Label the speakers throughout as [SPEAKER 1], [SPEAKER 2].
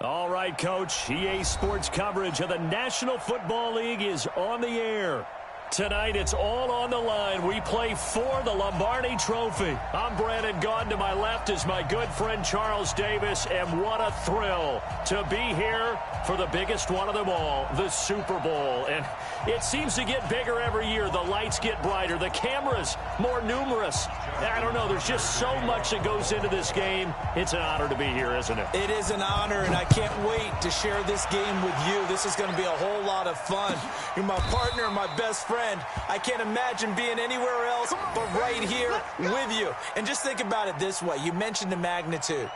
[SPEAKER 1] All right, Coach. EA Sports coverage of the National Football League is on the air. Tonight, it's all on the line. We play for the Lombardi Trophy. I'm Brandon Gaudin. To my left is my good friend Charles Davis, and what a thrill to be here for the biggest one of them all, the Super Bowl. And it seems to get bigger every year. The lights get brighter. The cameras more numerous. I don't know. There's just so much that goes into this game. It's an honor to be here, isn't it?
[SPEAKER 2] It is an honor, and I can't wait to share this game with you. This is going to be a whole lot of fun. You're my partner, my best friend. I can't imagine being anywhere else but right here with you. And just think about it this way. You mentioned the magnitude.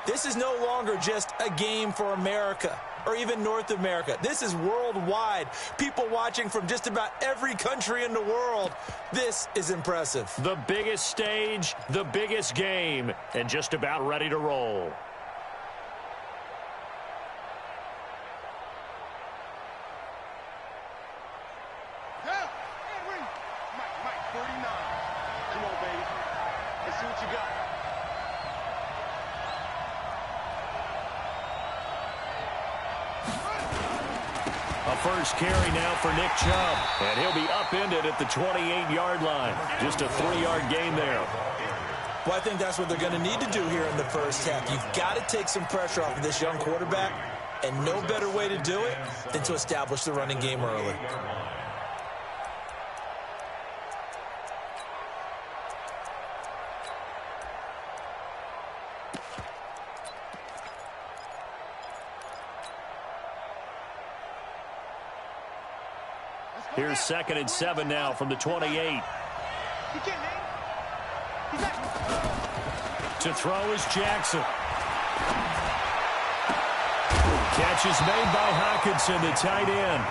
[SPEAKER 2] This is no longer just a game for America or even North America. This is worldwide. People watching from just about every country in the world. This is impressive.
[SPEAKER 1] The biggest stage, the biggest game, and just about ready to roll. First carry now for Nick Chubb, and he'll be upended at the 28-yard line. Just a 3-yard gain there.
[SPEAKER 2] Well, I think that's what they're going to need to do here in the first half. You've got to take some pressure off of this young quarterback, and no better way to do it than to establish the running game early.
[SPEAKER 1] Here's 2nd and 7 now from the 28. To throw is Jackson. Catch is made by Hockenson, the tight end.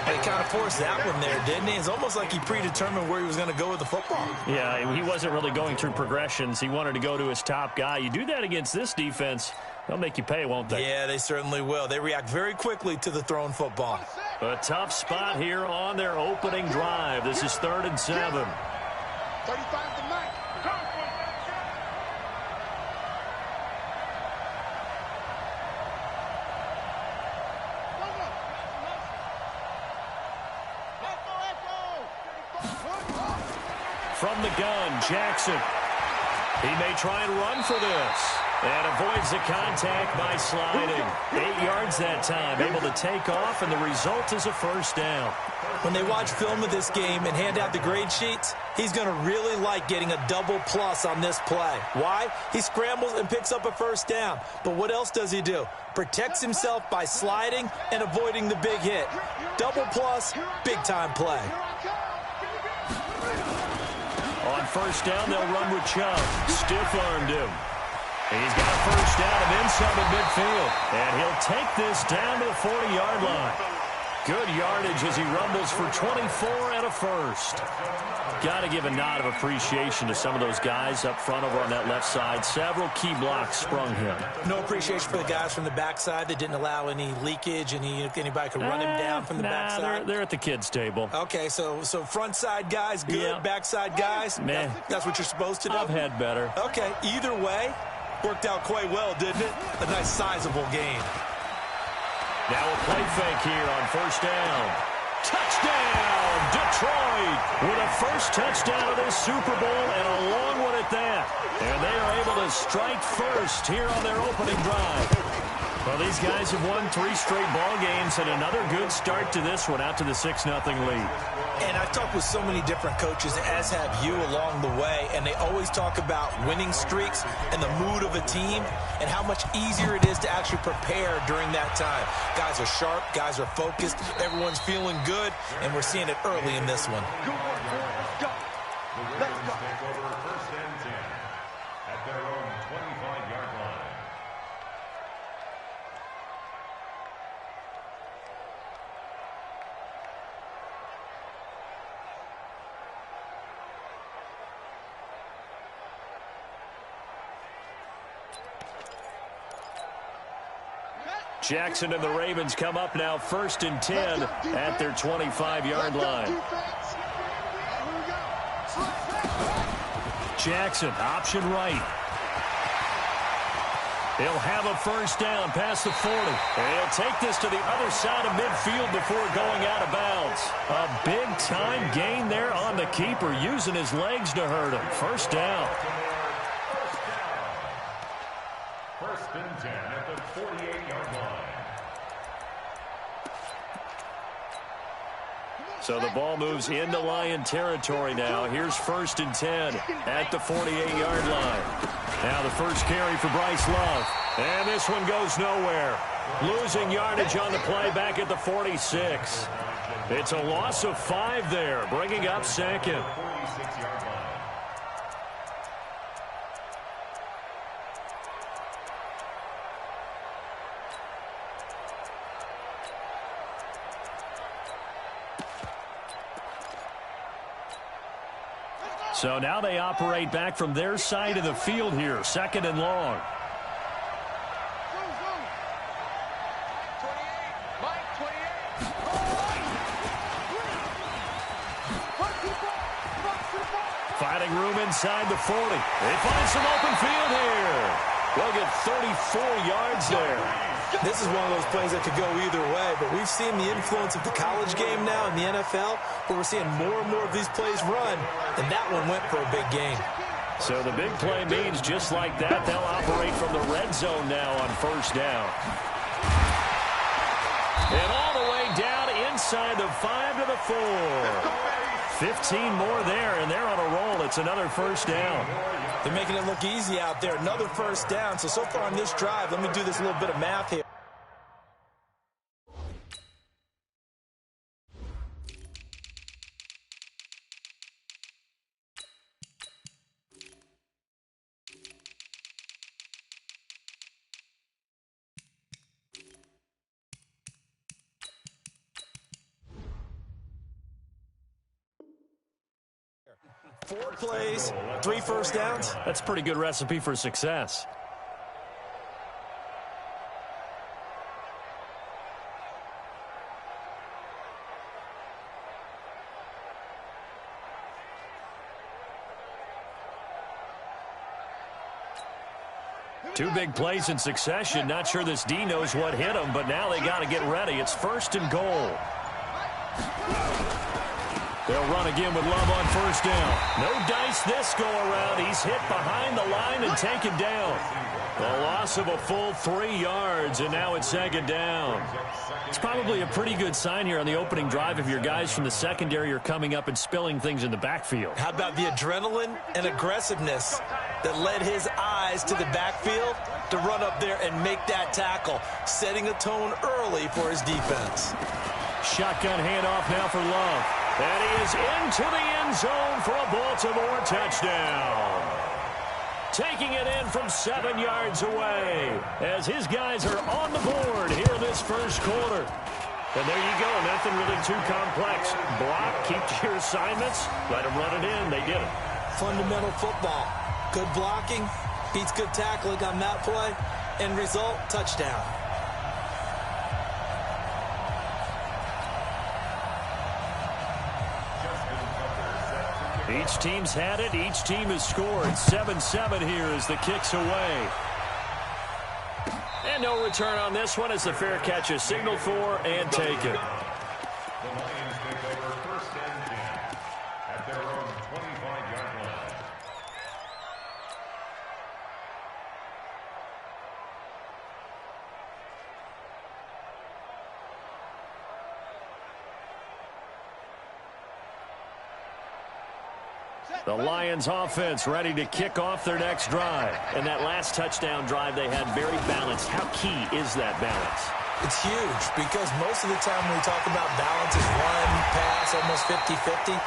[SPEAKER 2] He kind of forced that one there, didn't he? It's almost like he predetermined where he was going to go with the football.
[SPEAKER 1] Yeah, he wasn't really going through progressions. He wanted to go to his top guy. You do that against this defense, they'll make you pay, won't they?
[SPEAKER 2] Yeah, they certainly will. They react very quickly to the thrown football.
[SPEAKER 1] A tough spot here on their opening drive. This is 3rd and 7.
[SPEAKER 3] 35 to Mike.
[SPEAKER 1] From the gun, Jackson. He may try and run for this. And avoids the contact by sliding. 8 yards that time, able to take off, and the result is a first down.
[SPEAKER 2] When they watch film of this game and hand out the grade sheets, he's going to really like getting a double plus on this play. Why? He scrambles and picks up a first down. But what else does he do? Protects himself by sliding and avoiding the big hit. Double plus, big-time play.
[SPEAKER 1] On first down, they'll run with Chubb. Stiff-armed him. He's got a first down of inside the midfield. And he'll take this down to the 40-yard line. Good yardage as he rumbles for 24 and a first. Got to give a nod of appreciation to some of those guys up front over on that left side. Several key blocks sprung him.
[SPEAKER 2] No appreciation for the guys from the backside that didn't allow any leakage, and anybody could run him down from the backside.
[SPEAKER 1] They're at the kids' table.
[SPEAKER 2] Okay, so front side guys good,
[SPEAKER 1] yeah.
[SPEAKER 2] Backside guys,
[SPEAKER 1] man,
[SPEAKER 2] that's what you're supposed to do?
[SPEAKER 1] I've had better.
[SPEAKER 2] Okay, either way, worked out quite well, didn't it? A nice sizable gain.
[SPEAKER 1] Now a play fake here on first down. Touchdown, Detroit, with a first touchdown of this Super Bowl and a long one at that. And they are able to strike first here on their opening drive. Well, these guys have won 3 straight ball games and another good start to this one out to the 6-0 lead.
[SPEAKER 2] And I've talked with so many different coaches, as have you along the way, and they always talk about winning streaks and the mood of a team and how much easier it is to actually prepare during that time. Guys are sharp, guys are focused, everyone's feeling good, and we're seeing it early in this one.
[SPEAKER 4] Let's go. First and 10 at their own 25-yard line.
[SPEAKER 1] Jackson and the Ravens come up now 1st and 10 at their 25-yard line. Jackson, option right. He'll have a first down past the 40. And he'll take this to the other side of midfield before going out of bounds. A big-time gain there on the keeper, using his legs to hurt him. First down.
[SPEAKER 4] First and 10 at the 48-yard line.
[SPEAKER 1] So the ball moves into Lion territory now. Here's first and 10 at the 48-yard line. Now the first carry for Bryce Love. And this one goes nowhere. Losing yardage on the play back at the 46. It's a loss of 5 there, bringing up second.
[SPEAKER 4] 46-yard line.
[SPEAKER 1] So now they operate back from their side of the field here, second and long. Finding room inside the 40. They find some open field here. They'll get 34 yards there.
[SPEAKER 2] This is one of those plays that could go either way, but we've seen the influence of the college game now in the NFL, where we're seeing more and more of these plays run, and that one went for a big gain.
[SPEAKER 1] So the big play means just like that, they'll operate from the red zone now on first down. And all the way down inside the 5 to the 4. 15 more there, and they're on a roll. It's another first down.
[SPEAKER 2] They're making it look easy out there. Another first down. So far on this drive, let me do this little bit of math here. Four plays, 3 first downs.
[SPEAKER 1] That's a pretty good recipe for success. Two big plays in succession. Not sure this D knows what hit him, but now they got to get ready. It's first and goal. They'll run again with Love on first down. No dice this go-around. He's hit behind the line and taken down. A loss of a full 3 yards, and now it's second down. It's probably a pretty good sign here on the opening drive if your guys from the secondary are coming up and spilling things in the backfield.
[SPEAKER 2] How about the adrenaline and aggressiveness that led his eyes to the backfield to run up there and make that tackle, setting a tone early for his defense.
[SPEAKER 1] Shotgun handoff now for Love. And he is into the end zone for a Baltimore touchdown. Taking it in from 7 yards away as his guys are on the board here in this first quarter. And there you go. Nothing really too complex. Block, keep to your assignments, let them run it in. They did it.
[SPEAKER 2] Fundamental football. Good blocking, beats good tackling on that play. End result, touchdown.
[SPEAKER 1] Each team's had it. Each team has scored. 7-7 here as the kick's away. And no return on this one as the fair catch is signaled for and taken.
[SPEAKER 4] The Lions take over first and 10 at their own 25-yard line.
[SPEAKER 1] The Lions offense ready to kick off their next drive. And that last touchdown drive they had very balanced. How key is that balance?
[SPEAKER 2] It's huge because most of the time when we talk about balance is one pass, almost 50-50.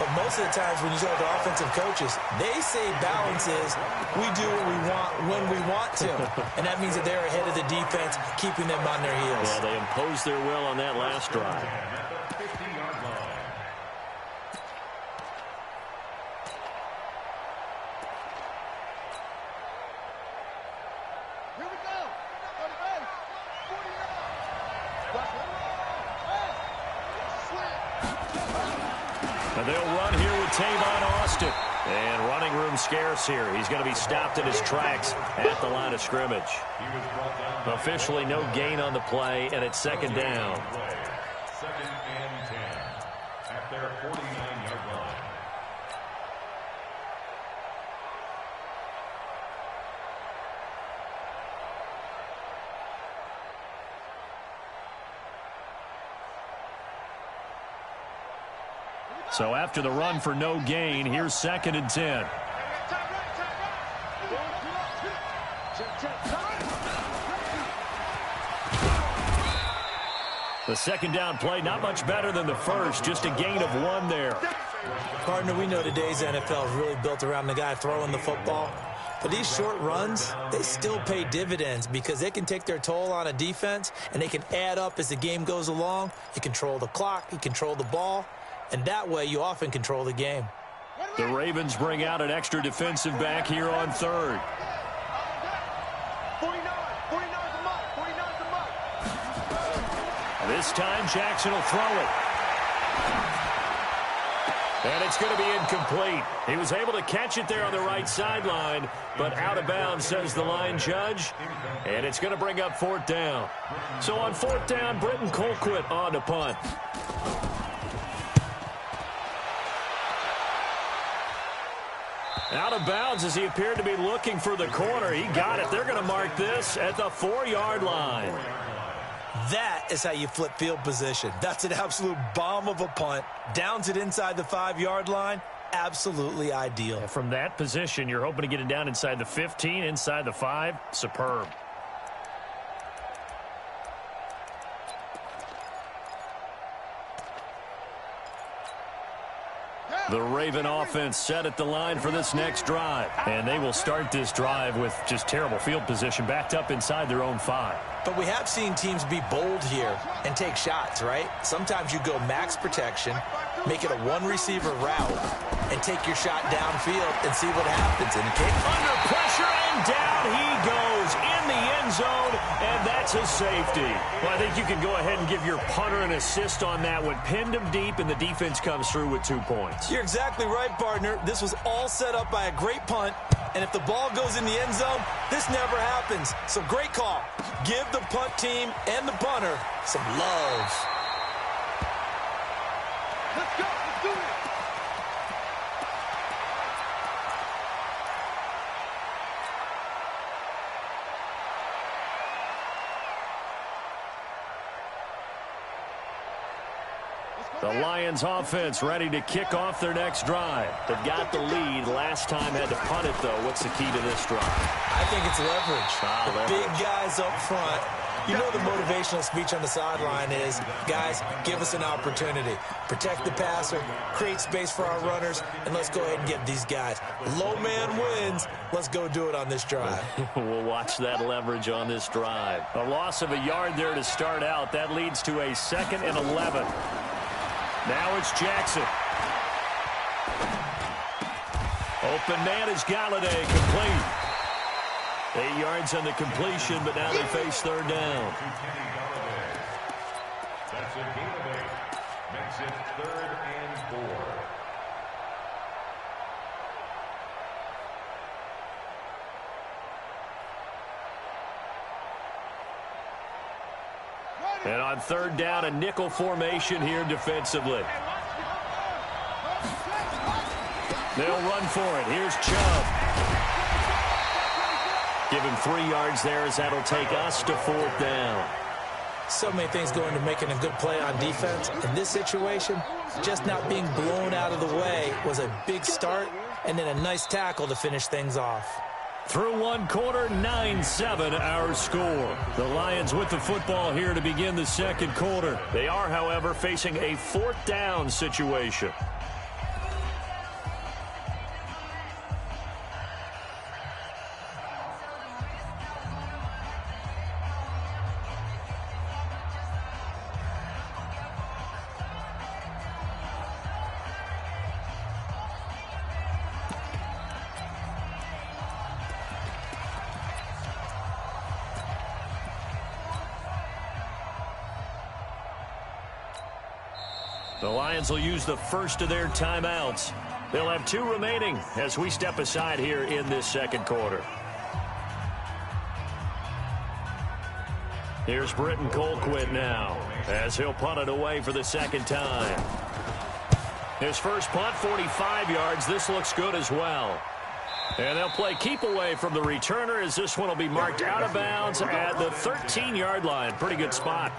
[SPEAKER 2] But most of the times when you talk to offensive coaches, they say balance is we do what we want when we want to. And that means that they're ahead of the defense, keeping them on their heels.
[SPEAKER 1] Yeah, they imposed their will on that last drive.
[SPEAKER 4] At the 50-yard line.
[SPEAKER 3] Here we go. 30 base. 40 yards.
[SPEAKER 1] And they'll run here with Tavon Austin. And running room scarce here. He's going to be stopped in his tracks at the line of scrimmage. Officially no gain on the play, and it's second down.
[SPEAKER 4] Second and 10 at their 49-yard line.
[SPEAKER 1] So after the run for no gain, here's second and 10. The second down play, not much better than the first, just a gain of 1 there.
[SPEAKER 2] Partner, we know today's NFL is really built around the guy throwing the football. But these short runs, they still pay dividends because they can take their toll on a defense, and they can add up as the game goes along. You control the clock, you control the ball, and that way you often control the game.
[SPEAKER 1] The Ravens bring out an extra defensive back here on third.
[SPEAKER 3] 49's the mark. 49's the mark.
[SPEAKER 1] This time Jackson will throw it. And it's going to be incomplete. He was able to catch it there on the right sideline, but out of bounds, says the line judge. And it's going to bring up fourth down. So on fourth down, Britton Colquitt on to punt. Out of bounds as he appeared to be looking for the corner. He got it. They're going to mark this at the 4-yard line.
[SPEAKER 2] That is how you flip field position. That's an absolute bomb of a punt. Downs it inside the 5-yard line. Absolutely ideal.
[SPEAKER 1] From that position, you're hoping to get it down inside the 15, inside the 5. Superb. The Raven offense set at the line for this next drive. And they will start this drive with just terrible field position, backed up inside their own 5.
[SPEAKER 2] But we have seen teams be bold here and take shots, right? Sometimes you go max protection, make it a one-receiver route, and take your shot downfield and see what happens. And
[SPEAKER 1] under pressure, and down he goes in the end zone, and that's a safety. Well, I think you can go ahead and give your punter an assist on that one. Pinned him deep, and the defense comes through with 2 points.
[SPEAKER 2] You're exactly right, partner. This was all set up by a great punt, and if the ball goes in the end zone, this never happens. So great call. Give the punt team and the punter some love.
[SPEAKER 3] Let's go. Let's do it.
[SPEAKER 1] The Lions offense ready to kick off their next drive. They've got the lead. Last time had to punt it, though. What's the key to this drive?
[SPEAKER 2] I think it's leverage.
[SPEAKER 1] Leverage.
[SPEAKER 2] Big guys up front. You know the motivational speech on the sideline is, guys, give us an opportunity. Protect the passer, create space for our runners, and let's go ahead and get these guys. Low man wins. Let's go do it on this drive.
[SPEAKER 1] We'll watch that leverage on this drive. A loss of a yard there to start out. That leads to a 2nd and 11. Now it's Jackson. Open man is Galladay, complete. 8 yards on the completion, but now they face third down.
[SPEAKER 4] That's a gain of 8. Makes it 3rd and 4.
[SPEAKER 1] And on third down, a nickel formation here defensively. They'll run for it. Here's Chubb. Give him 3 yards there as that'll take us to fourth down.
[SPEAKER 2] So many things go into making a good play on defense. In this situation, just not being blown out of the way was a big start, and then a nice tackle to finish things off.
[SPEAKER 1] Through 1 quarter, 9-7 our score. The Lions with the football here to begin the second quarter. They are, however, facing a fourth down situation. The Lions will use the first of their timeouts. They'll have 2 remaining as we step aside here in this second quarter. Here's Britton Colquitt now as he'll punt it away for the second time. His first punt, 45 yards. This looks good as well. And they'll play keep away from the returner as this one will be marked out of bounds at the 13-yard line. Pretty good spot.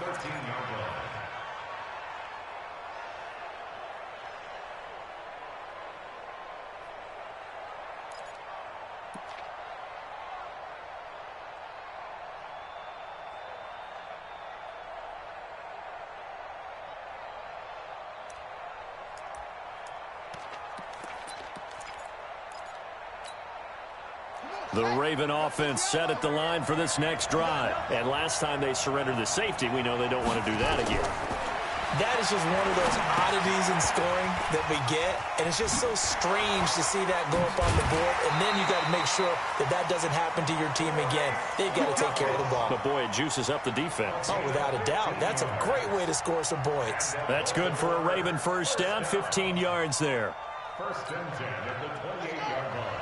[SPEAKER 1] The Raven offense set at the line for this next drive. And last time they surrendered the safety, we know they don't want to do that again.
[SPEAKER 2] That is just one of those oddities in scoring that we get. And it's just so strange to see that go up on the board. And then you got to make sure that that doesn't happen to your team again. They've got to take care of the ball.
[SPEAKER 1] But, boy, it juices up the defense.
[SPEAKER 2] Oh, without a doubt. That's a great way to score some points.
[SPEAKER 1] That's good for a Raven first down, 15 yards there.
[SPEAKER 4] First and 10 at the 28-yard line.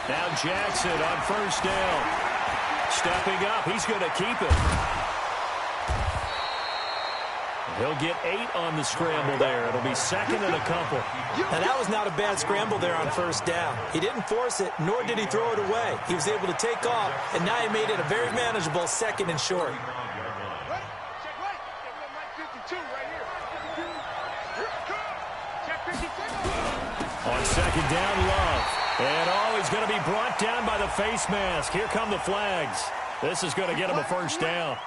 [SPEAKER 1] Now Jackson on first down. Stepping up. He's going to keep it. He'll get 8 on the scramble there. It'll be second and a couple.
[SPEAKER 2] Now, that was not a bad scramble there on first down. He didn't force it, nor did he throw it away. He was able to take off, and now he made it a very manageable second and short.
[SPEAKER 1] On second down, Love. And he's going to be brought down by the face mask. Here come the flags. This is going to get him a first down.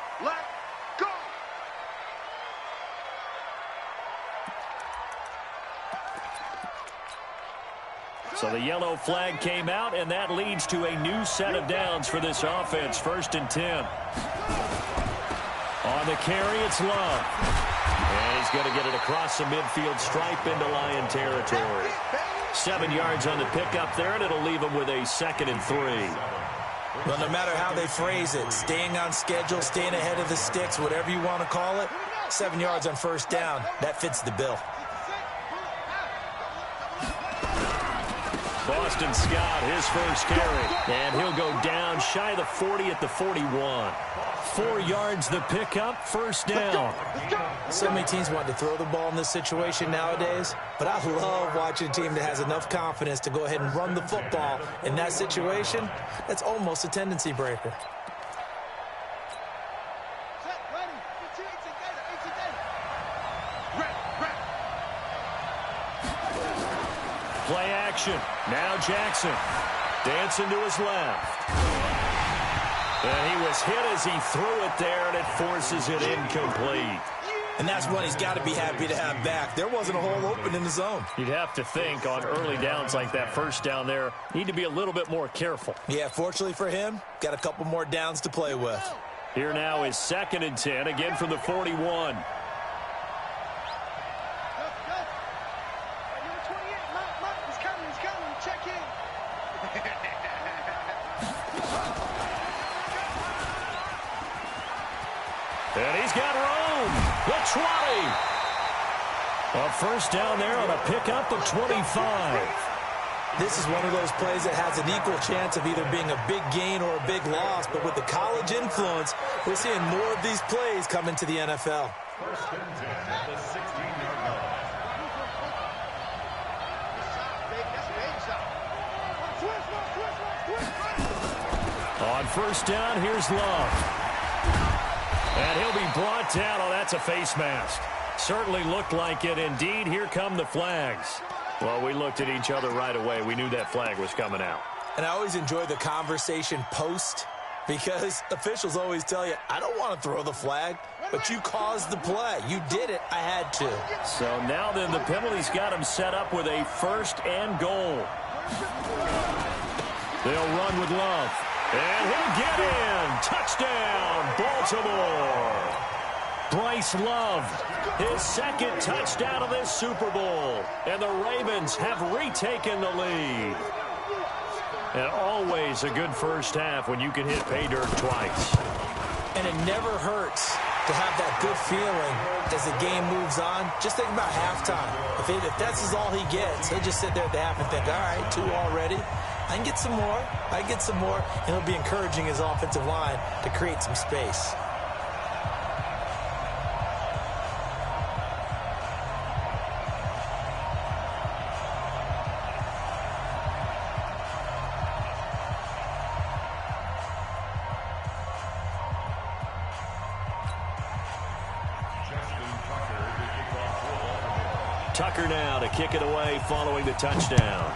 [SPEAKER 1] So the yellow flag came out, and that leads to a new set of downs for this offense. First and 10. On the carry, it's Love. And he's going to get it across the midfield stripe into Lion territory. 7 yards on the pickup there, and it'll leave him with a second and 3.
[SPEAKER 2] Well, no matter how they phrase it, staying on schedule, staying ahead of the sticks, whatever you want to call it, 7 yards on first down, that fits the bill.
[SPEAKER 1] Boston Scott, his first carry, and he'll go down shy of the 40 at the 41. 4 yards the pickup, first down.
[SPEAKER 2] So many teams want to throw the ball in this situation nowadays, but I love watching a team that has enough confidence to go ahead and run the football. In that situation, that's almost a tendency breaker.
[SPEAKER 1] Play action. Now Jackson. Dancing to his left. And he was hit as he threw it there, and it forces it incomplete.
[SPEAKER 2] And that's one he's got to be happy to have back. There wasn't a hole open in the zone.
[SPEAKER 1] You'd have to think on early downs like that first down there, need to be a little bit more careful.
[SPEAKER 2] Yeah, fortunately for him, got a couple more downs to play with.
[SPEAKER 1] Here now is second and 10, again from the 41. And he's got room. The 20. A first down there on a pickup of 25.
[SPEAKER 2] This is one of those plays that has an equal chance of either being a big gain or a big loss. But with the college influence, we're seeing more of these plays come into the NFL.
[SPEAKER 4] First and 10 at the 16-yard line.
[SPEAKER 1] On first down, here's Love. And he'll be brought down. Oh, that's a face mask. Certainly looked like it. Indeed, here come the flags. Well, we looked at each other right away. We knew that flag was coming out.
[SPEAKER 2] And I always enjoy the conversation post because officials always tell you, I don't want to throw the flag, but you caused the play. You did it. I had to.
[SPEAKER 1] So now then the penalty's got him set up with a first and goal. They'll run with Love. And he'll get in. Touchdown, Baltimore. Bryce Love, his second touchdown of this Super Bowl. And the Ravens have retaken the lead. And always a good first half when you can hit pay dirt twice.
[SPEAKER 2] And it never hurts to have that good feeling as the game moves on. Just think about halftime. If that's all he gets, he'll just sit there at the half and think, all right, 2 already. I can get some more. I can get some more. And he'll be encouraging his offensive line to create some space.
[SPEAKER 1] Tucker now to kick it away following the touchdown.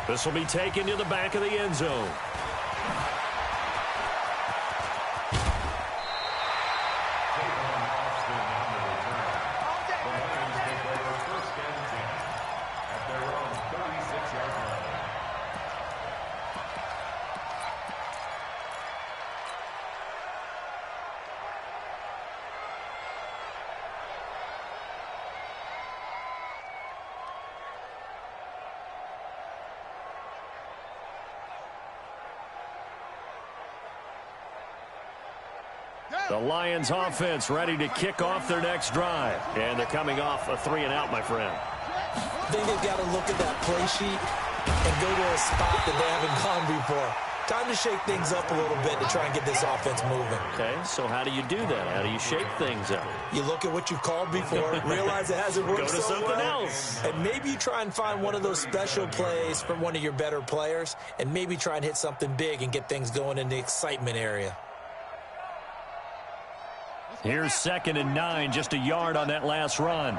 [SPEAKER 1] This will be taken to the back of the end zone. The Lions offense ready to kick off their next drive. And they're coming off a 3-and-out, my friend.
[SPEAKER 2] I think they've got to look at that play sheet and go to a spot that they haven't gone before. Time to shake things up a little bit to try and get this offense moving.
[SPEAKER 1] Okay, so how do you do that? How do you shake things up?
[SPEAKER 2] You look at what you've called before, realize it hasn't worked
[SPEAKER 1] so
[SPEAKER 2] well.
[SPEAKER 1] Go to something else.
[SPEAKER 2] And maybe you try and find one of those special plays from one of your better players, and maybe try and hit something big and get things going in the excitement area.
[SPEAKER 1] Here's 2nd and 9, just a yard on that last run.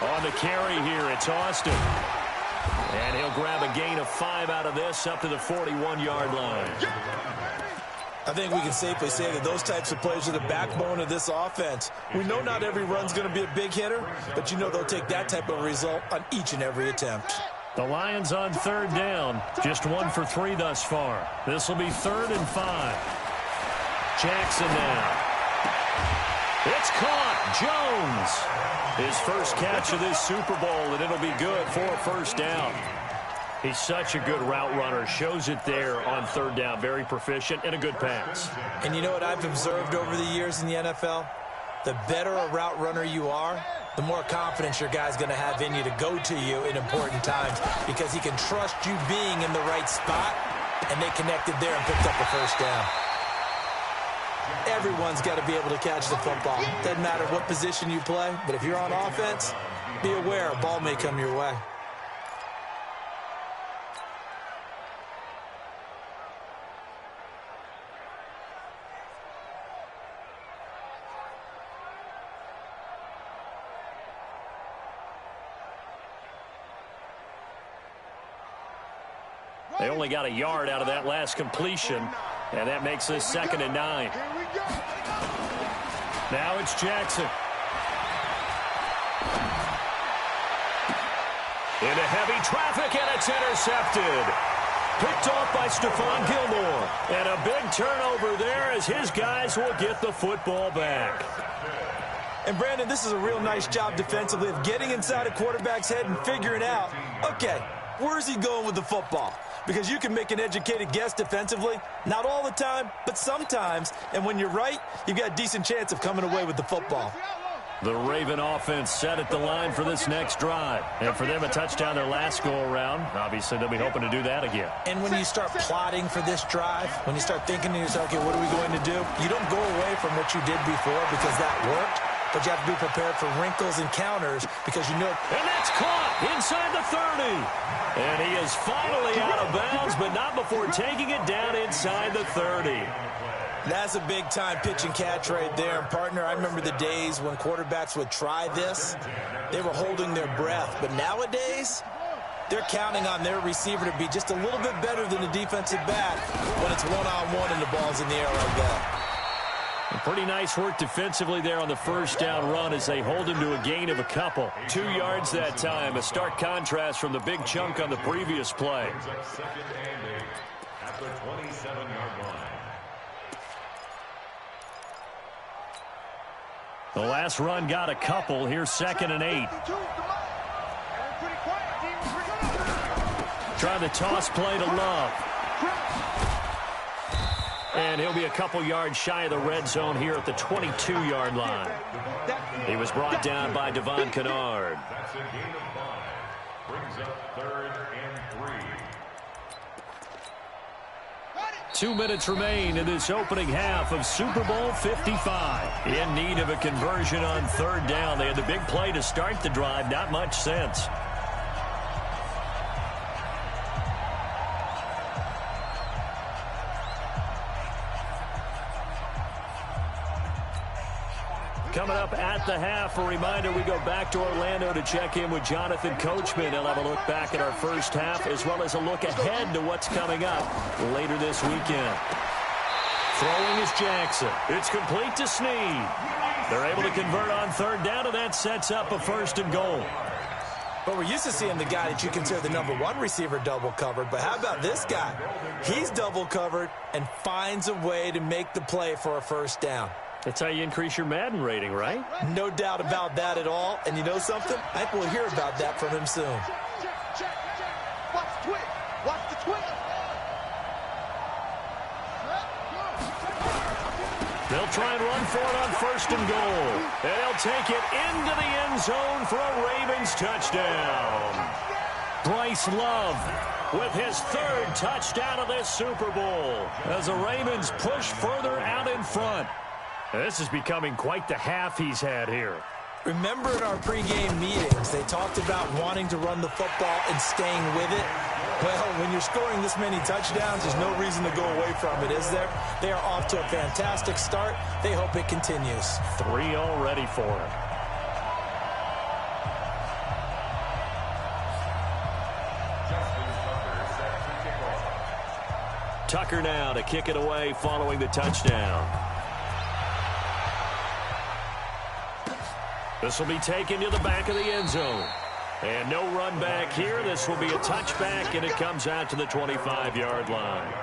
[SPEAKER 1] On the carry here, it's Austin. And he'll grab a gain of 5 out of this up to the 41-yard line.
[SPEAKER 2] I think we can safely say that those types of plays are the backbone of this offense. We know not every run's going to be a big hitter, but you know they'll take that type of result on each and every attempt.
[SPEAKER 1] The Lions on 3rd down. Just 1 for 3 thus far. This will be 3rd and 5. Jackson now. It's caught. Jones. His first catch of this Super Bowl, and it'll be good for a 1st down. He's such a good route runner. Shows it there on 3rd down. Very proficient and a good pass.
[SPEAKER 2] And you know what I've observed over the years in the NFL? The better a route runner you are, the more confidence your guy's going to have in you to go to you in important times because he can trust you being in the right spot, and they connected there and picked up a 1st down. Everyone's got to be able to catch the football. Doesn't matter what position you play, but if you're on offense, be aware a ball may come your way.
[SPEAKER 1] They only got a yard out of that last completion, and that makes this 2nd and 9. Now it's Jackson. Into heavy traffic, and it's intercepted. Picked off by Stephon Gilmore. And a big turnover there as his guys will get the football back.
[SPEAKER 2] And, Brandon, this is a real nice job defensively of getting inside a quarterback's head and figuring out, okay, where's he going with the football? Because you can make an educated guess defensively, not all the time, but sometimes. And when you're right, you've got a decent chance of coming away with the football.
[SPEAKER 1] The Raven offense set at the line for this next drive. And for them, a touchdown their last go-around. Obviously, they'll be hoping to do that again.
[SPEAKER 2] And when you start plotting for this drive, when you start thinking to yourself, okay, what are we going to do? You don't go away from what you did before because that worked. But you have to be prepared for wrinkles and counters because you know.
[SPEAKER 1] And that's caught inside the 30. And he is finally out of bounds, but not before taking it down inside the 30.
[SPEAKER 2] That's a big-time pitch and catch right there. And, partner, I remember the days when quarterbacks would try this. They were holding their breath. But nowadays, they're counting on their receiver to be just a little bit better than the defensive back when it's one-on-one and the ball's in the air like that.
[SPEAKER 1] Pretty nice work defensively there on the 1st down run as they hold him to a gain of a couple. 2 yards that time, a stark contrast from the big chunk on the previous play.
[SPEAKER 4] At the 27-yard line.
[SPEAKER 1] The last run got a couple. Here's 2nd and 8. Try the toss play to Love. And he'll be a couple yards shy of the red zone here at the 22-yard line. He was brought down by Devon Kennard.
[SPEAKER 4] That's a gain of 5. Brings up 3rd and 3.
[SPEAKER 1] 2 minutes remain in this opening half of Super Bowl 55. In need of a conversion on 3rd down. They had the big play to start the drive. Not much sense. Coming up at the half, a reminder, we go back to Orlando to check in with Jonathan Coachman. He'll have a look back at our first half as well as a look ahead to what's coming up later this weekend. Throwing is Jackson. It's complete to Snead. They're able to convert on 3rd down, and that sets up a 1st and goal.
[SPEAKER 2] But we're used to seeing the guy that you consider the number 1 receiver double covered. But how about this guy? He's double covered and finds a way to make the play for a 1st down.
[SPEAKER 1] That's how you increase your Madden rating, right?
[SPEAKER 2] No doubt about that at all. And you know something? I think we'll hear about that from him soon.
[SPEAKER 3] Watch the twist. Watch the twist.
[SPEAKER 1] They'll try and run for it on 1st and goal. And they'll take it into the end zone for a Ravens touchdown. Bryce Love with his 3rd touchdown of this Super Bowl as the Ravens push further out in front. This is becoming quite the half he's had here.
[SPEAKER 2] Remember in our pregame meetings, they talked about wanting to run the football and staying with it? Well, when you're scoring this many touchdowns, there's no reason to go away from it, is there? They are off to a fantastic start. They hope it continues.
[SPEAKER 1] 3 already for him. Tucker now to kick it away following the touchdown. This will be taken to the back of the end zone. And no run back here. This will be a touchback, and it comes out to the 25-yard line.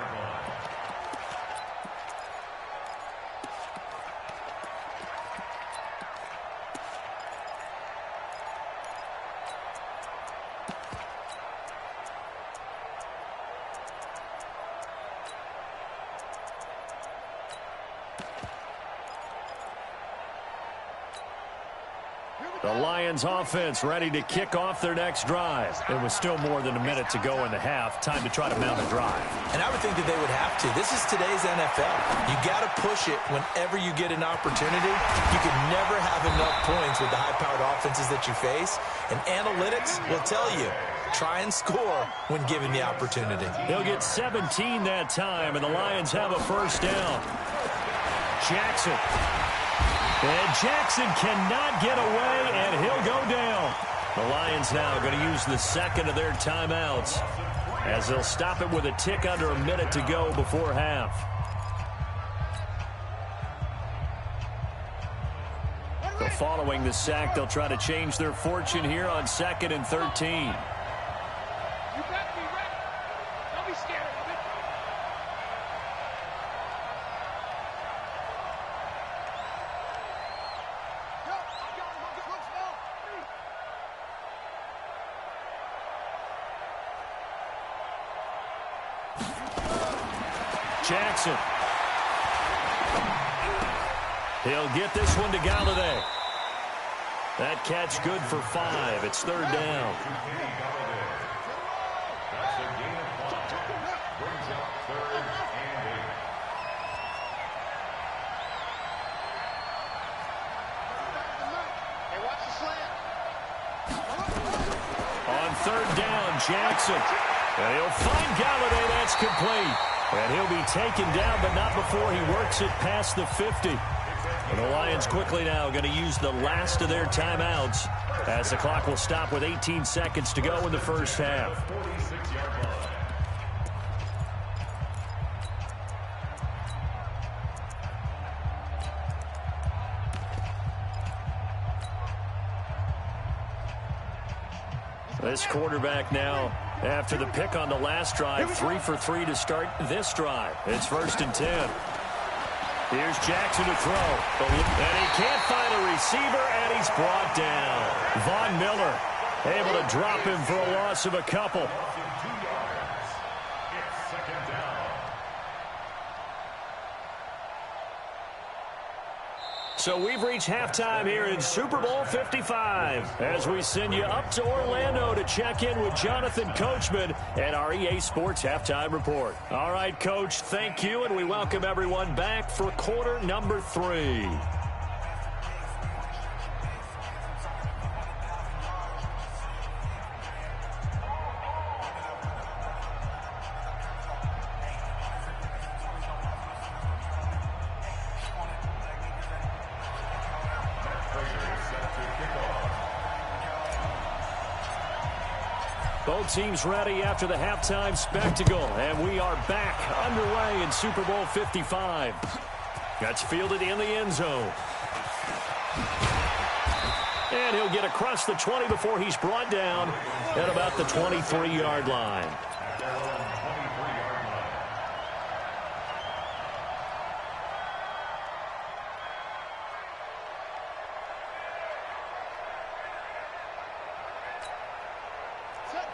[SPEAKER 1] The Lions offense ready to kick off their next drive. It was still more than a minute to go in the half. Time to try to mount a drive.
[SPEAKER 2] And I would think that they would have to. This is today's NFL. You got to push it whenever you get an opportunity. You can never have enough points with the high-powered offenses that you face. And analytics will tell you, try and score when given the opportunity.
[SPEAKER 1] He'll get 17 that time, and the Lions have a 1st down. Jackson. And Jackson cannot get away, and he'll go down. The Lions now going to use the 2nd of their timeouts as they'll stop it with a tick under a minute to go before half. So following the sack, they'll try to change their fortune here on 2nd and 13. Jackson. He'll get this one to Galladay. That catch good for 5. It's 3rd down. On 3rd down, Jackson. And he'll find Galladay. That's complete. And he'll be taken down, but not before he works it past the 50. And the Lions quickly now going to use the last of their timeouts as the clock will stop with 18 seconds to go in the first half. This quarterback now, after the pick on the last drive, 3 for 3 to start this drive. It's 1st and 10. Here's Jackson to throw. And he can't find a receiver, and he's brought down. Von Miller able to drop him for a loss of a couple. So we've reached halftime here in Super Bowl 55 as we send you up to Orlando to check in with Jonathan Coachman and our EA Sports Halftime Report. All right, Coach, thank you, and we welcome everyone back for quarter number 3. Both teams ready after the halftime spectacle, and we are back underway in Super Bowl 55. That's fielded in the end zone. And he'll get across the 20 before he's brought down at about the 23-yard line.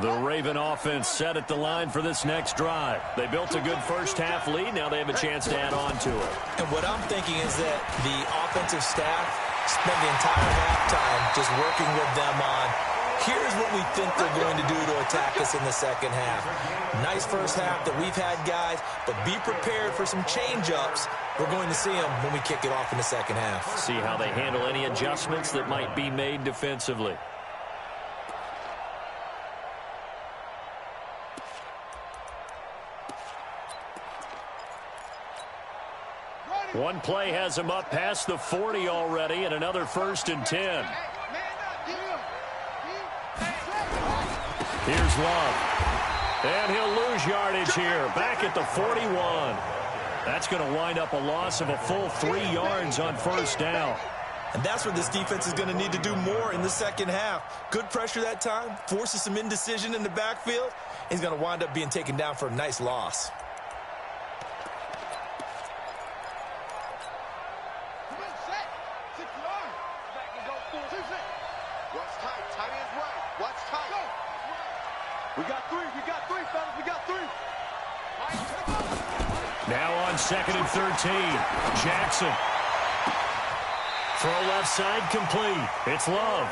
[SPEAKER 1] The Raven offense set at the line for this next drive. They built a good first-half lead. Now they have a chance to add on to it.
[SPEAKER 2] And what I'm thinking is that the offensive staff spend the entire halftime just working with them on, here's what we think they're going to do to attack us in the second half. Nice first half that we've had, guys, but be prepared for some change-ups. We're going to see them when we kick it off in the second half.
[SPEAKER 1] See how they handle any adjustments that might be made defensively. One play has him up past the 40 already, and another 1st and 10. Here's Love. And he'll lose yardage here, back at the 41. That's going to wind up a loss of a full 3 yards on 1st down.
[SPEAKER 2] And that's where this defense is going to need to do more in the second half. Good pressure that time, forces some indecision in the backfield. He's going to wind up being taken down for a nice loss.
[SPEAKER 1] Now on 2nd and 13, Jackson. Throw left side complete. It's Love.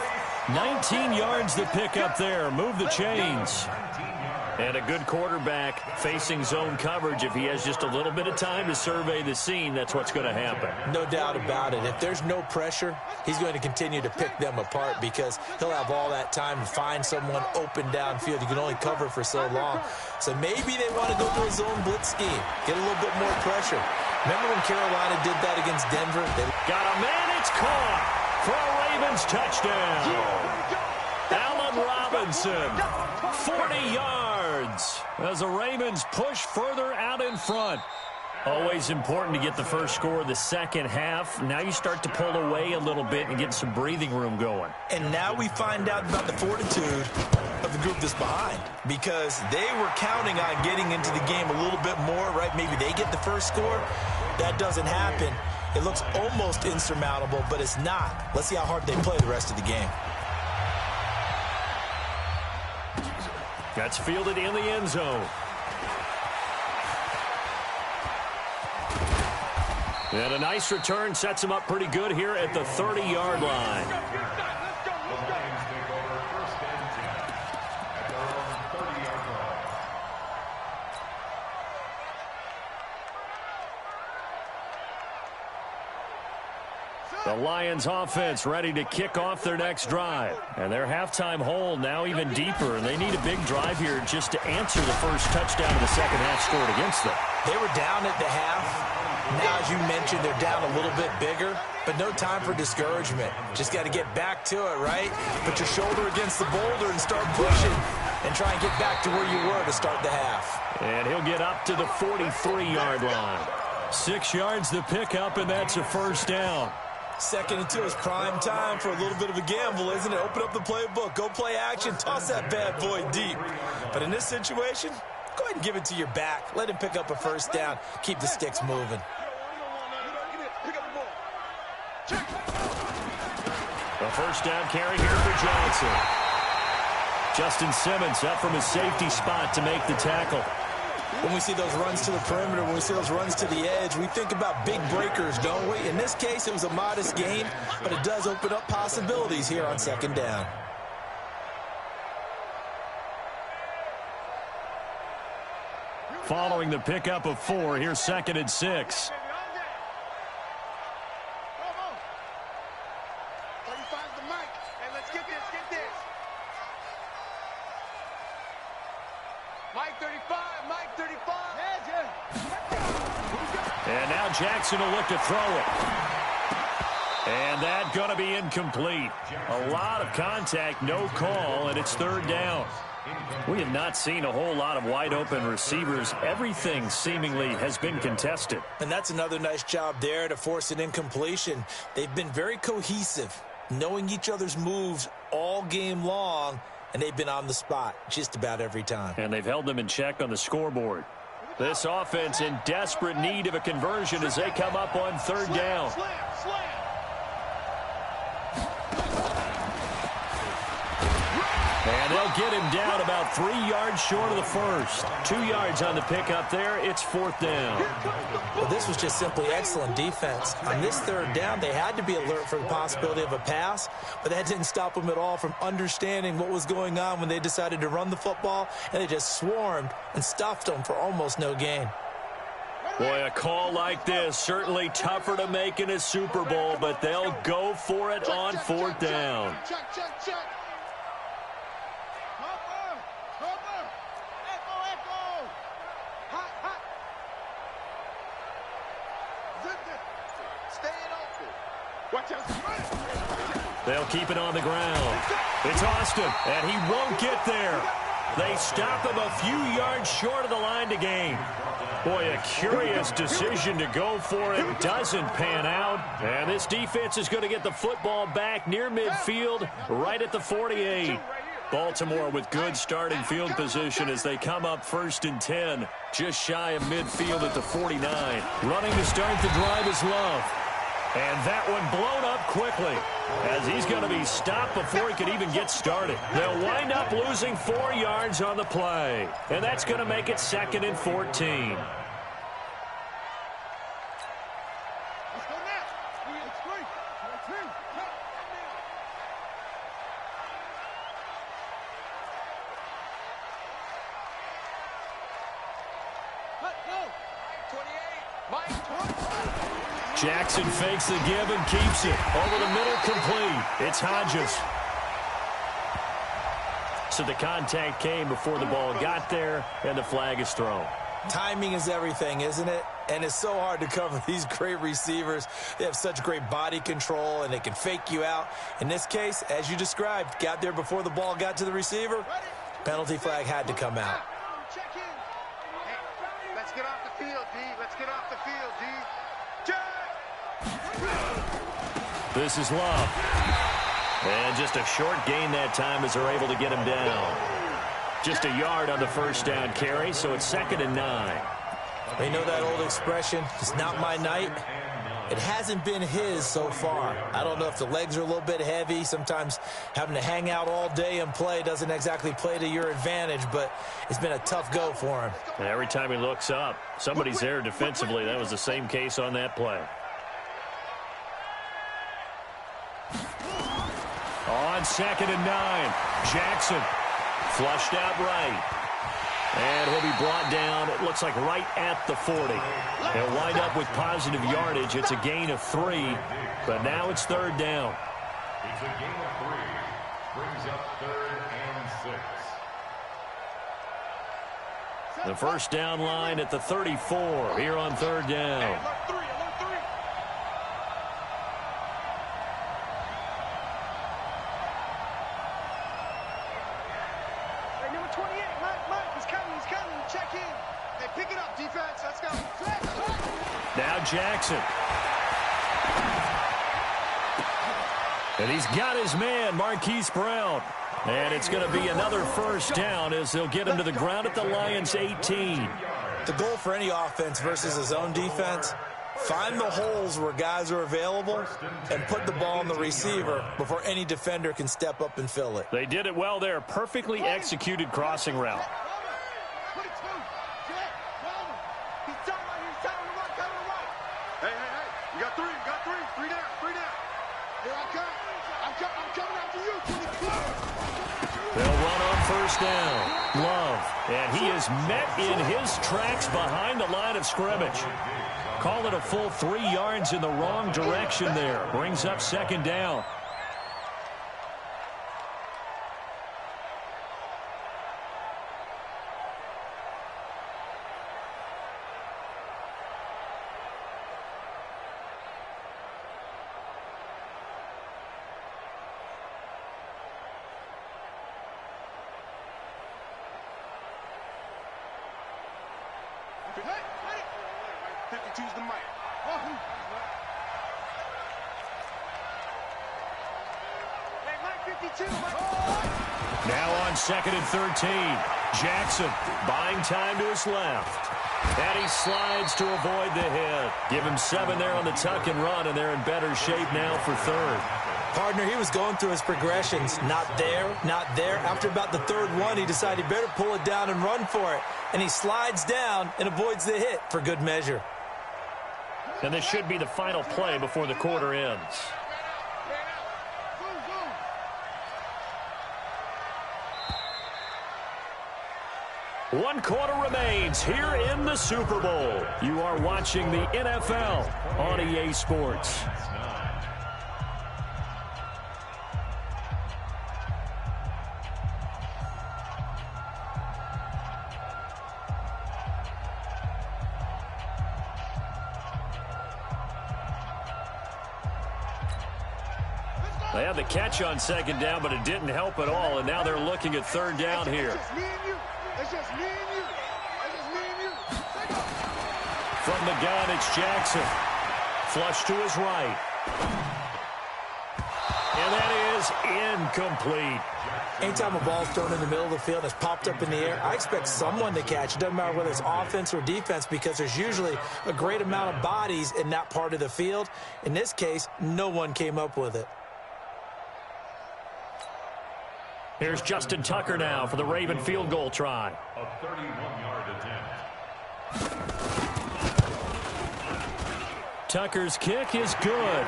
[SPEAKER 1] 19 yards to pick up there. Move the chains. And a good quarterback facing zone coverage. If he has just a little bit of time to survey the scene, that's what's going to happen.
[SPEAKER 2] No doubt about it. If there's no pressure, he's going to continue to pick them apart because he'll have all that time to find someone open downfield. He can only cover for so long. So maybe they want to go to a zone blitz scheme, get a little bit more pressure. Remember when Carolina did that against Denver? They
[SPEAKER 1] got a man, it's caught for a Ravens touchdown. Allen Robinson, 40 yards as the Ravens push further out in front. Always important to get the first score of the second half. Now you start to pull away a little bit and get some breathing room going.
[SPEAKER 2] And now we find out about the fortitude of the group that's behind, because they were counting on getting into the game a little bit more, right? Maybe they get the first score. That doesn't happen. It looks almost insurmountable, but it's not. Let's see how hard they play the rest of the game.
[SPEAKER 1] That's fielded in the end zone. And a nice return sets him up pretty good here at the 30-yard line. The Lions offense ready to kick off their next drive. And their halftime hole now even deeper. And they need a big drive here just to answer the first touchdown of the second half scored against them.
[SPEAKER 2] They were down at the half. Now, as you mentioned, they're down a little bit bigger, but no time for discouragement. Just got to get back to it, right? Put your shoulder against the boulder and start pushing and try and get back to where you were to start the half.
[SPEAKER 1] And he'll get up to the 43-yard line. 6 yards to pick up, and that's a first down.
[SPEAKER 2] 2nd and 2 is prime time for a little bit of a gamble, isn't it? Open up the playbook, go play action, toss that bad boy deep. But in this situation, go ahead and give it to your back. Let him pick up a first down. Keep the sticks moving.
[SPEAKER 1] A first down carry here for Johnson. Justin Simmons up from his safety spot to make the tackle.
[SPEAKER 2] When we see those runs to the perimeter, when we see those runs to the edge, we think about big breakers, don't we? In this case, it was a modest gain, but it does open up possibilities here on second down.
[SPEAKER 1] Following the pickup of 4, here's 2nd and 6. And now Jackson will look to throw it. And that's going to be incomplete. A lot of contact, no call, and it's 3rd down. We have not seen a whole lot of wide-open receivers. Everything seemingly has been contested.
[SPEAKER 2] And that's another nice job there to force an incompletion. They've been very cohesive, knowing each other's moves all game long, and they've been on the spot just about every time.
[SPEAKER 1] And they've held them in check on the scoreboard. This offense in desperate need of a conversion as they come up on 3rd down. And they'll get him down about 3 yards short of the first. 2 yards on the pickup there. It's 4th down.
[SPEAKER 2] Well, this was just simply excellent defense. On this 3rd down, they had to be alert for the possibility of a pass, but that didn't stop them at all from understanding what was going on when they decided to run the football, and they just swarmed and stuffed them for almost no gain.
[SPEAKER 1] Boy, a call like this, certainly tougher to make in a Super Bowl, but they'll go for it on 4th down. They'll keep it on the ground. It's Austin, and he won't get there. They stop him a few yards short of the line to gain. Boy, a curious decision to go for it. Doesn't pan out. And this defense is going to get the football back near midfield, right at the 48. Baltimore with good starting field position as they come up 1st and 10, just shy of midfield at the 49. Running to start the drive is Love. And that one blown up quickly as he's going to be stopped before he could even get started. They'll wind up losing 4 yards on the play. And that's going to make it 2nd and 14. Jackson fakes the give and keeps it. Over the middle, complete. It's Hodges. So the contact came before the ball got there, and the flag is thrown.
[SPEAKER 2] Timing is everything, isn't it? And it's so hard to cover these great receivers. They have such great body control, and they can fake you out. In this case, as you described, got there before the ball got to the receiver. Penalty flag had to come out.
[SPEAKER 3] Let's get off the field, D. Let's get off the field, D.
[SPEAKER 1] This is Love. And just a short gain that time as they're able to get him down. Just a yard on the first down carry, so it's 2nd and 9.
[SPEAKER 2] You know that old expression, it's not my night? It hasn't been his so far. I don't know if the legs are a little bit heavy. Sometimes having to hang out all day and play doesn't exactly play to your advantage, but it's been a tough go for him.
[SPEAKER 1] And every time he looks up, somebody's there defensively. That was the same case on that play. On 2nd and 9, Jackson flushed out right. And he'll be brought down, it looks like right at the 40. He'll wind up with positive yardage. It's a gain of 3, but now it's 3rd down.
[SPEAKER 4] It's a gain of 3. Brings up 3rd and 6.
[SPEAKER 1] The first down line at the 34 here on 3rd down. Now Jackson. And he's got his man, Marquise Brown. And it's going to be another first down as they'll get him to the ground at the Lions' 18.
[SPEAKER 2] The goal for any offense versus his own defense, Find the holes where guys are available and put the ball on the receiver before any defender can step up and fill it.
[SPEAKER 1] They did it well there. Perfectly executed crossing route.
[SPEAKER 3] Hey, you got three. Three down. Here I come. I'm coming after you, 22.
[SPEAKER 1] They'll run on first down. Love. And he is met in his tracks behind the line of scrimmage. Call it a full 3 yards in the wrong direction there. Brings up second down.
[SPEAKER 3] Hey, 52's the mic. Hey, Mike 52.
[SPEAKER 1] Now on 2nd and 13. Jackson buying time to his left. And he slides to avoid the hit. Give him 7 there on the tuck and run, and they're in better shape now for third.
[SPEAKER 2] Partner, he was going through his progressions. Not there. After about the third one, he decided he better pull it down and run for it. And he slides down and avoids the hit for good measure.
[SPEAKER 1] And this should be the final play before the quarter ends. One quarter remains here in the Super Bowl. You are watching the NFL on EA Sports. They had the catch on second down, but it didn't help at all, and now they're looking at third down here.
[SPEAKER 3] It's just me and you.
[SPEAKER 1] From the gun, it's Jackson. Flush to his right. And that is incomplete.
[SPEAKER 2] Anytime a ball's thrown in the middle of the field and it's popped up in the air, I expect someone to catch. It doesn't matter whether it's offense or defense, because there's usually a great amount of bodies in that part of the field. In this case, no one came up with it.
[SPEAKER 1] Here's Justin Tucker now for the Raven field goal try.
[SPEAKER 4] A 31-yard attempt.
[SPEAKER 1] Tucker's kick is good.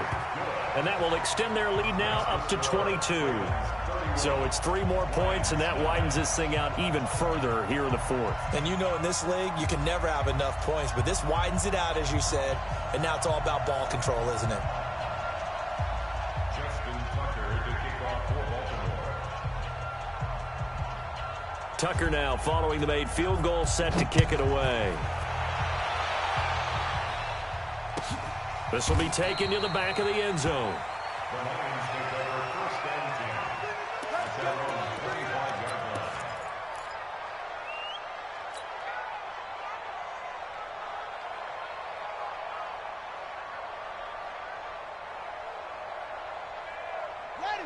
[SPEAKER 1] And that will extend their lead now up to 22. So it's 3 more points, and that widens this thing out even further here in the fourth.
[SPEAKER 2] And you know in this league, you can never have enough points, but this widens it out, as you said, and now it's all about ball control, isn't it?
[SPEAKER 4] Justin Tucker to kick off for Baltimore.
[SPEAKER 1] Tucker now following the made field goal, set to kick it away. This will be taken to the back of the end zone.
[SPEAKER 4] The Lions take over first and 10 at their own 35-yard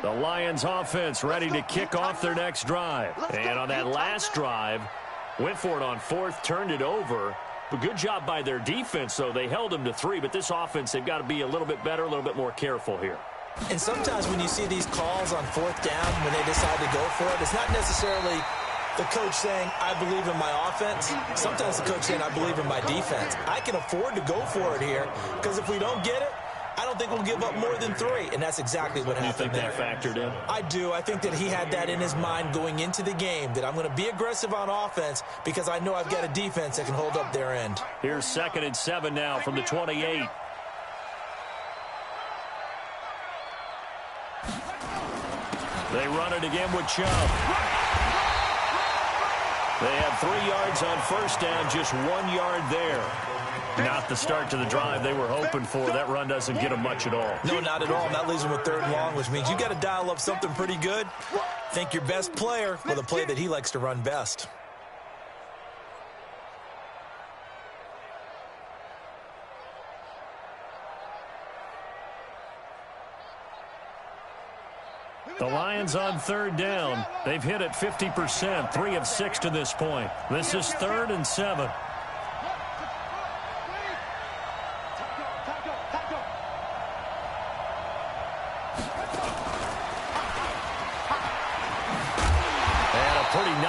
[SPEAKER 4] line.
[SPEAKER 1] The Lions offense ready to kick off their next drive. And on that last drive, went for it on fourth, turned it over. But good job by their defense, though. They held them to 3, but this offense, they've got to be a little bit better, a little bit more careful here.
[SPEAKER 2] And sometimes when you see these calls on fourth down, when they decide to go for it, it's not necessarily the coach saying, I believe in my offense. Sometimes the coach saying, I believe in my defense. I can afford to go for it here, because if we don't get it, I don't think we'll give up more than 3, and that's exactly what happened there.
[SPEAKER 1] You think that factored in?
[SPEAKER 2] I do. I think that he had that in his mind going into the game, that I'm going to be aggressive on offense because I know I've got a defense that can hold up their end.
[SPEAKER 1] Here's 2nd and 7 now from the 28. They run it again with Chubb. They have 3 yards on first down, just 1 yard there. Not the start to the drive they were hoping for. That run doesn't get them much at all.
[SPEAKER 2] No, not at all. And that leaves them with 3rd and long, which means you got to dial up something pretty good. Think your best player with a play that he likes to run best.
[SPEAKER 1] The Lions on 3rd down. They've hit it 50%, 3 of 6 to this point. This is 3rd and 7.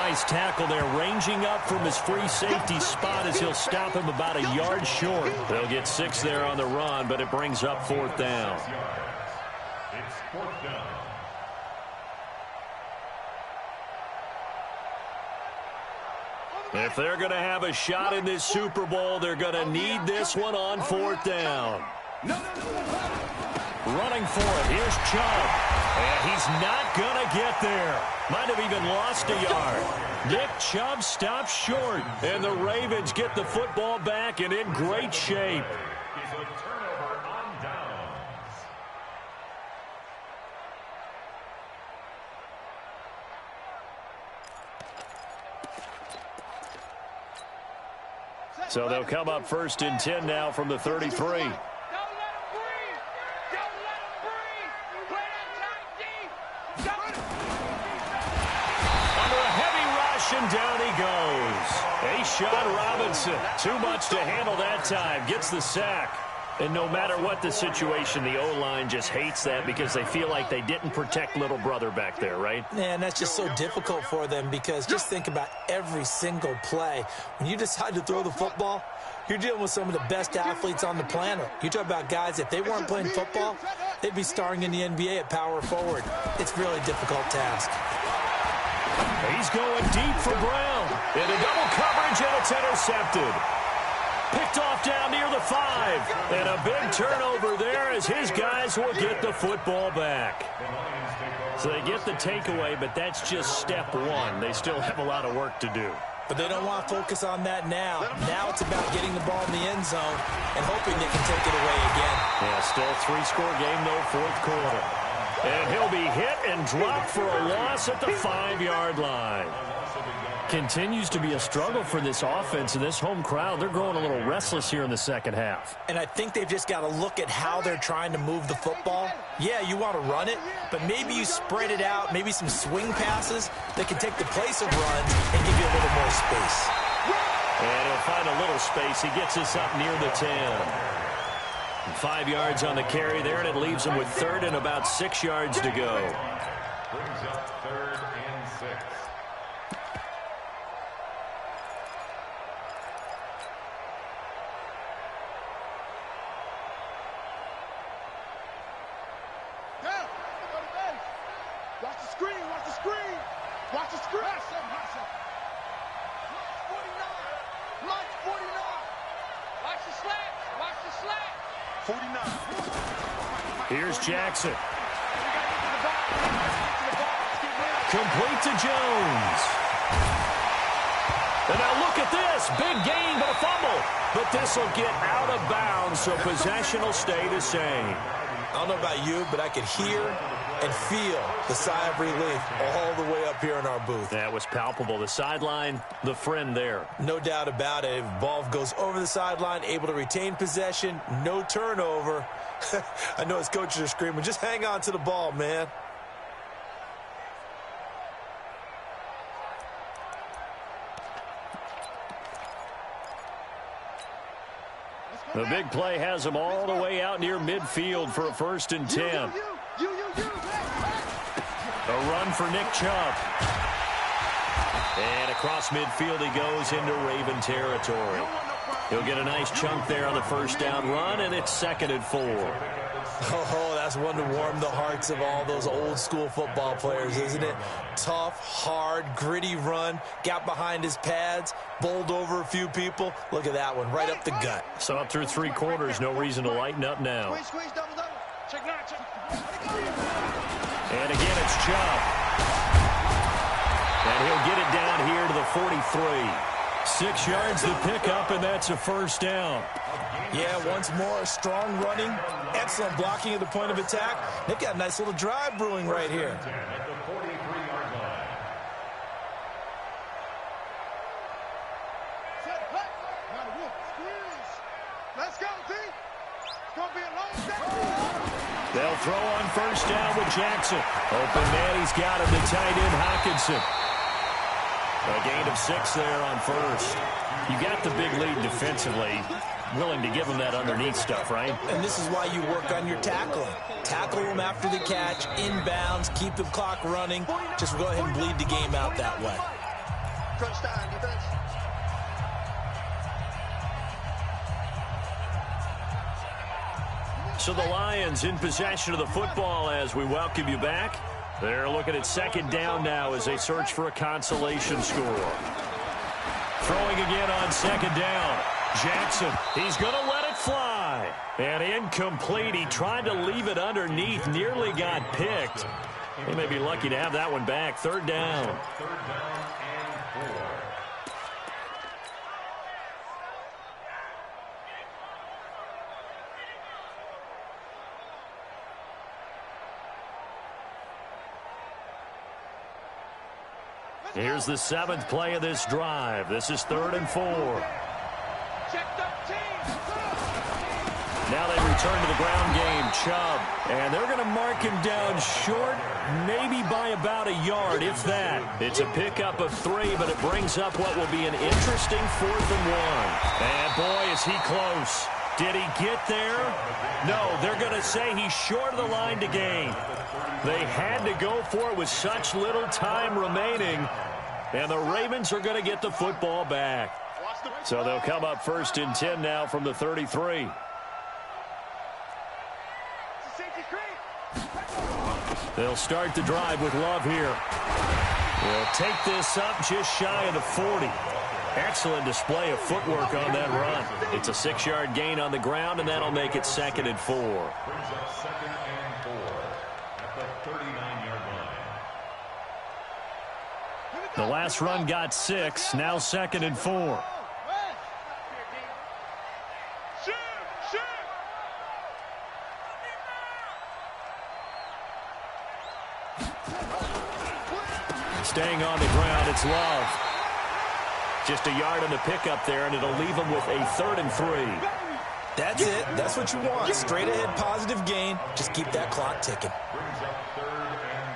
[SPEAKER 1] nice tackle there, ranging up from his free safety spot as he'll stop him about a yard short. They'll get 6 there on the run, but it brings up 4th down.
[SPEAKER 4] It's 4th down.
[SPEAKER 1] If they're going to have a shot in this Super Bowl, they're going to need this one on 4th down. Running for it. Here's Chubb. And he's not going to get there. Might have even lost a yard. Nick Chubb stops short. And the Ravens get the football back and in great shape.
[SPEAKER 4] Is a turnover on downs.
[SPEAKER 1] So they'll come up 1st and 10 now from the 33. And down he goes. A-Shot Robinson. Too much to handle that time. Gets the sack. And no matter what the situation, the O-line just hates that because they feel like they didn't protect little brother back there, right?
[SPEAKER 2] Yeah, and that's just so difficult for them because just think about every single play. When you decide to throw the football, you're dealing with some of the best athletes on the planet. You talk about guys, if they weren't playing football, they'd be starring in the NBA at power forward. It's a really difficult task.
[SPEAKER 1] He's going deep for Brown. Into double coverage, and it's intercepted. Picked off down near the 5. And a big turnover there as his guys will get the football back. So they get the takeaway, but that's just step 1. They still have a lot of work to do.
[SPEAKER 2] But they don't want to focus on that now. Now it's about getting the ball in the end zone and hoping they can take it away again.
[SPEAKER 1] Yeah, still 3-score game, though, 4th quarter. And he'll be hit and dropped for a loss at the 5-yard line. Continues to be a struggle for this offense and this home crowd. They're growing a little restless here in the second half.
[SPEAKER 2] And I think they've just got to look at how they're trying to move the football. Yeah, you want to run it, but maybe you spread it out, maybe some swing passes that can take the place of runs and give you a little more space.
[SPEAKER 1] And he'll find a little space. He gets us up near the 10. 5 yards on the carry there, and it leaves him with 3rd and about 6 yards to go.
[SPEAKER 4] Brings up 3rd and 6.
[SPEAKER 3] Watch the screen, watch the screen. Watch the screen. March 49. Watch the slack. Watch the slack. 49.
[SPEAKER 1] Here's Jackson. Complete to Jones. And now look at this. Big gain, but a fumble. But this will get out of bounds, so possession will stay the same.
[SPEAKER 2] I don't know about you, but I could hear and feel the sigh of relief all the way up here in our booth.
[SPEAKER 1] That was palpable. The sideline, the friend there.
[SPEAKER 2] No doubt about it. If ball goes over the sideline, able to retain possession, no turnover. I know his coaches are screaming, just hang on to the ball, man.
[SPEAKER 1] The big play has him all the way out near midfield for a 1st and 10. A run for Nick Chubb. And across midfield he goes into Raven territory. He'll get a nice chunk there on the 1st down run, and it's 2nd and 4.
[SPEAKER 2] Oh, that's one to warm the hearts of all those old school football players, isn't it? Tough, hard, gritty run, got behind his pads, bowled over a few people. Look at that one, right up the gut.
[SPEAKER 1] So up through 3 quarters, no reason to lighten up now. And again, it's Chubb. And he'll get it down here to the 43. 6 yards to pick up, and that's a 1st down.
[SPEAKER 2] Yeah, once more, strong running, excellent blocking at the point of attack. They've got a nice little drive brewing right here.
[SPEAKER 4] At the 43-yard line.
[SPEAKER 3] Let's go, D. It's going to be a long day.
[SPEAKER 1] They'll throw on 1st down with Jackson. Open man, he's got him, the tight end, Hockenson. A gain of 6 there on 1st. You got the big lead defensively. Willing to give him that underneath stuff, right?
[SPEAKER 2] And this is why you work on your tackling. Tackle them after the catch, inbounds, keep the clock running. Just go ahead and bleed the game out that way.
[SPEAKER 3] Crunch time, defense.
[SPEAKER 1] So the Lions in possession of the football as we welcome you back. They're looking at second down now as they search for a consolation score. Throwing again on second down. Jackson, he's going to let it fly. And incomplete. He tried to leave it underneath, nearly got picked. He may be lucky to have that one back. Third down.
[SPEAKER 4] Third down and 4.
[SPEAKER 1] Here's the 7th play of this drive. This is 3rd and 4. Now they return to the ground game. Chubb. And they're going to mark him down short, maybe by about a yard, if that. It's a pickup of 3, but it brings up what will be an interesting 4th and 1. And boy, is he close. Did he get there? No, they're going to say he's short of the line to gain. They had to go for it with such little time remaining. And the Ravens are going to get the football back. So they'll come up 1st and 10 now from the 33. They'll start the drive with Love here. They'll take this up just shy of the 40. Excellent display of footwork on that run. It's a 6-yard gain on the ground, and that'll make it 2nd and 4.
[SPEAKER 4] Brings up 2nd and 4 at the 39-yard line.
[SPEAKER 1] The last run got 6. Now 2nd and 4. Staying on the ground, it's Love. Just a yard on the pickup there, and it'll leave him with a 3rd and 3.
[SPEAKER 2] That's it. That's what you want. Straight ahead, positive gain. Just keep that clock ticking.
[SPEAKER 4] Brings up 3rd and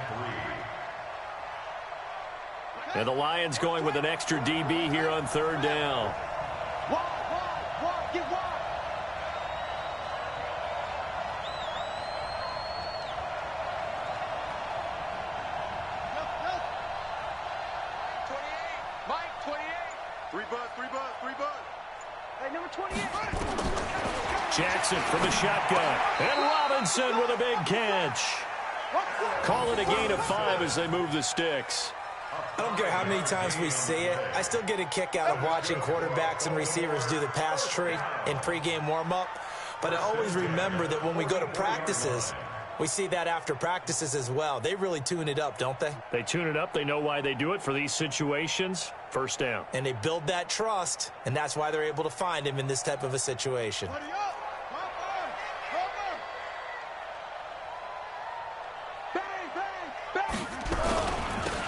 [SPEAKER 4] 3.
[SPEAKER 1] And the Lions going with an extra DB here on 3rd down. Jackson from the shotgun. And Robinson with a big catch. Call it a gain of 5 as they move the sticks.
[SPEAKER 2] I don't care how many times we see it. I still get a kick out of watching quarterbacks and receivers do the pass tree in pregame warm-up. But I always remember that when we go to practices, we see that after practices as well. They really tune it up, don't they?
[SPEAKER 1] They tune it up. They know why they do it for these situations. 1st down.
[SPEAKER 2] And they build that trust, and that's why they're able to find him in this type of a situation.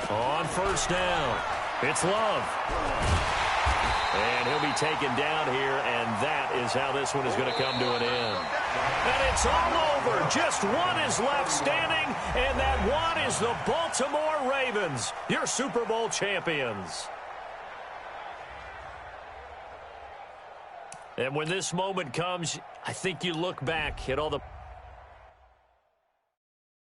[SPEAKER 1] On 1st down, it's Love. And he'll be taken down here, and that is how this one is going to come to an end. And it's all over. Just one is left standing, and that one is the Baltimore Ravens, your Super Bowl champions. And when this moment comes, I think you look back at all the